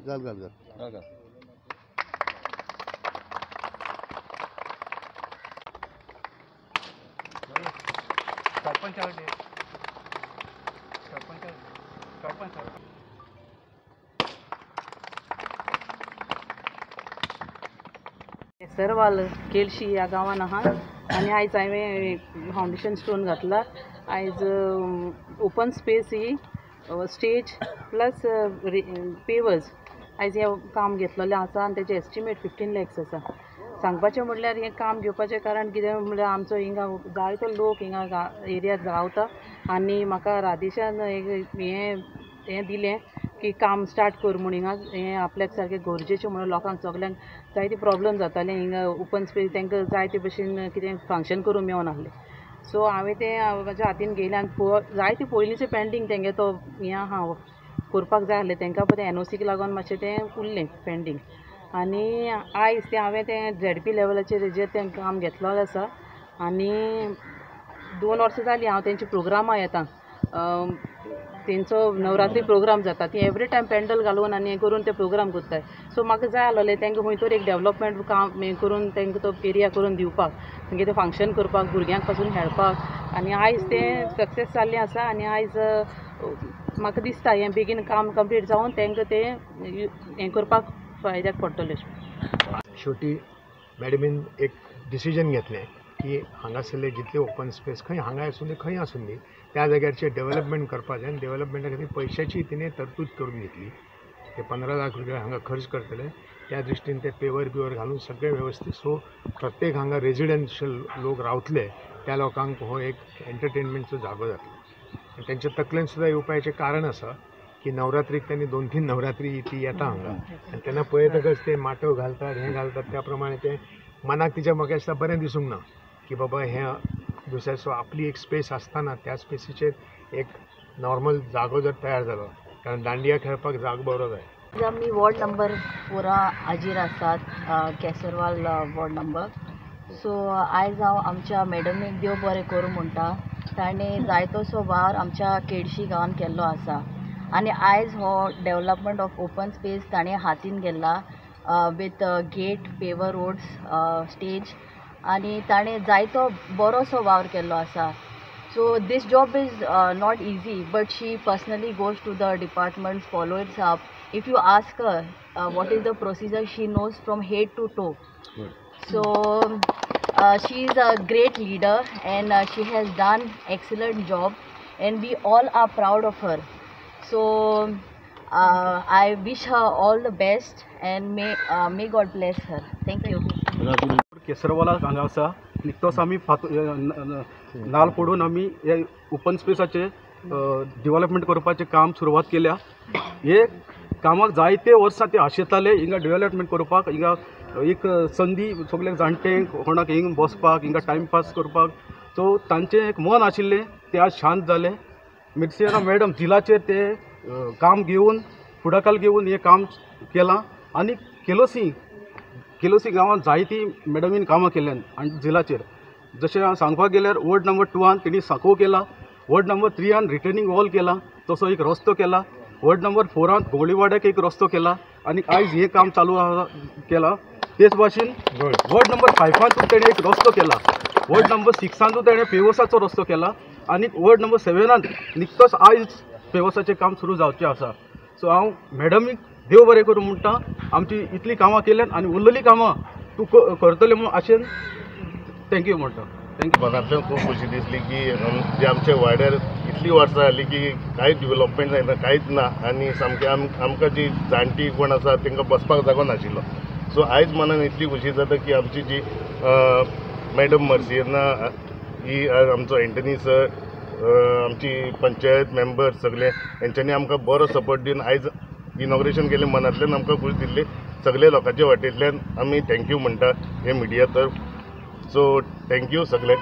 घाल घाल घाल केसरवाल केळशी या गांवान आहात आनी आयज हांवें फावंडेशन स्टोन घातला। आयज ओपन स्पेस ही स्टेज प्लस पेवर्स आयज हे काम घेतलेलें आसा आनी तेजे एस्टिमेट 15 lakhs आसा। सांगपाचें म्हणल्यार हें काम घेवपाचें कारण कितें म्हणल्यार आमचो हिंगा जायतो लोक हिंगा एरियांत रावता आनी म्हाका राधेशान हें दिलें की काम स्टार्ट कर म्हूण हिंगा हें आपल्याक सारकें गरजेचें म्हणून लोकांक सगल्यांक जायते प्रॉब्लम जाताले हिंगा ओपन स्पेस तांकां जायते भशेन कितें फंक्शन करूंक मेळनासलें। सो हांवें तें म्हाज्या हातीन घेयलें आनी जायते पयलींचें पेंडींग तेंगे तो हें आहा करपाक जाय आहलें तेंकां पळय तें NOC लागून मातशें तें उरलें पेंडींग आनी आयज तें हांवें तें ZP लेवलाचेर हेजेर तें काम घेतलेलें आसा आनी 2 वर्सां जालीं हांव तेंचे प्रोग्रामां येता। तेंचो नवरात्री प्रोग्राम जाता ती एवरी टायम पेंडल घालून आनी हें करून ते प्रोग्राम करताय। सो म्हाका जाय आहलें तेंकां खंय तरी एक डेवलपमेंट काम हें करून तेंकां तो एरिया करून दिवपाक तेंगे तें फंक्शन करपाक भुरग्यांक पासून खेळपाक आनी आयज तें सक्सेस जाल्लें आसा आनी आयज म्हाका दिसता हें बेगीन काम कंप्लीट जावन तेंकां तें हें करपाक फायद्याक पडटलें। शेवटी मॅडमीन एक डिसिजन घेतलें की हांगासरले जितले ओपन स्पेस खंय हांगा आसूं दी खंय आसूं दी त्या जाग्याचें डेव्हलपमेंट करपाक जाय आनी डेव्हलपमेंटा खातीर पयशांची तिणें तरतूद करून घेतली। ते 15 लाख रुपया हांगा खर्च करतले त्या दृश्टीन ते पेवर घालून सगळें वेवस्थीत सो प्रत्येक हांगा रेजिडेन्शियल लोक रावतले त्या लोकांक हो एक एंटरटेनमेंटचो जागो जातलो। तेंच्या तकलेन सुद्दां येवपाचें कारण आसा की नवरात्रीक त्यांनी 2-3 नवरात्री ती येता हांगा आनी तेन्ना पळयतकच ते माटो घालतात हें घालतात त्या प्रमाणे ते मनाक तिच्या म्हाका दिसता बरें दिसूंक ना की बाबा हें दुसऱ्या सो आपली एक स्पेस आसतना त्या स्पेसीचेर एक नॉर्मल जागो जर तयार जालो कारण दांडिया खेळपाक जागो बरो जाय। आमी वॉर्ड नंबर 4 हाजीर आसात केसरवाल वॉर्ड नंबर। सो आयज हांव आमच्या मॅडमीक देव बरें करूं म्हणटा ताणें जायतोसो वावर आमच्या केळशी गांवांत केल्लो आसा आनी आयज हो डेवलपमेंट ऑफ ओपन स्पेस ताणें हातीन घेतला विथ गेट पेवर रोड्स स्टेज आनी ताणें जायतो बरोसो वावर केल्लो आसा। So this job is not easy, but she personally goes to the department, follows up. If you ask her what is the procedure, she knows from head to toe. Good. So she is a great leader and she has done excellent job and we all are proud of her. So I wish her all the best and may God bless her. Thank you. केसरवाला हांगा आसा निकतोच आमी नाल पडून आमी हे open स्पेसाचे development करपाचें काम सुरवात केल्या। हे कामाक जायते वर्सां ते आशेताले हिंगा डेव्हलपमेंट करपाक हिंगा एक संदी सगळे जाणटे कोणाक हिंग बसपाक हिंगा टायमपास करपाक सो तांचें एक मन आशिल्लें तें आज शांत जालें। मिर्सियाना मॅडम जिलाचेर ते काम घेवन फुडाकार घेवन हें काम केलां आनी केलोसी गांवांत जायती मॅडमीन कामां केल्यात आनी जिलाचेर जशें सांगपाक गेल्यार वॉर्ड नंबर 2 तेणी साखो केला, वॉर्ड नंबर 3 रिटर्निंग वॉल केला, तसो एक रस्तो केला, वॉर्ड नंबर 4 गोळीवाड्याक एक रस्तो केला आनी आयज हें काम चालू केलां। तेच भाशेन वॉर्ड नंबर 5 तेणें एक रस्तो केला, वॉर्ड नंबर 6 तेणें पेवसाचो रस्तो केला आनी वॉर्ड नंबर 7 निकतोच आयज पेवसाचें काम सुरू जावचें आसा। सो हांव मॅडमीक देव बरें करूं म्हणटा आमची इतली कामां केल्यात आनी उरलेली कामां तूं करतले म्हूण आशेन थँक्यू म्हणटा। थँक्यू। मनांतल्यान खूब खोशी दिसली की जे आमच्या वाड्यार इतली वर्सां जालीं की कांयच डेव्हलपमेंट जायना कांयच ना आनी सामकें आमकां जी जाणटी कोण आसा तांकां बसपाक जागो नाशिल्लो। सो आयज मनान इतली खोशी जाता की आमची जी मॅडम मर्सियाना ही आमचो एंटनी सर आमची पंचायत मेंबर सगळे हेंच्यांनी आमकां बरो सपोर्ट दिवन आयज इनॉग्रेशन केलें। मनांतल्यान आमकां खूश दिल्ली सगळे लोकांच्या वाटेंतल्यान आमी थँक्यू म्हणटा हे मिडिया तर्फ। सो थँक्यू सगळे।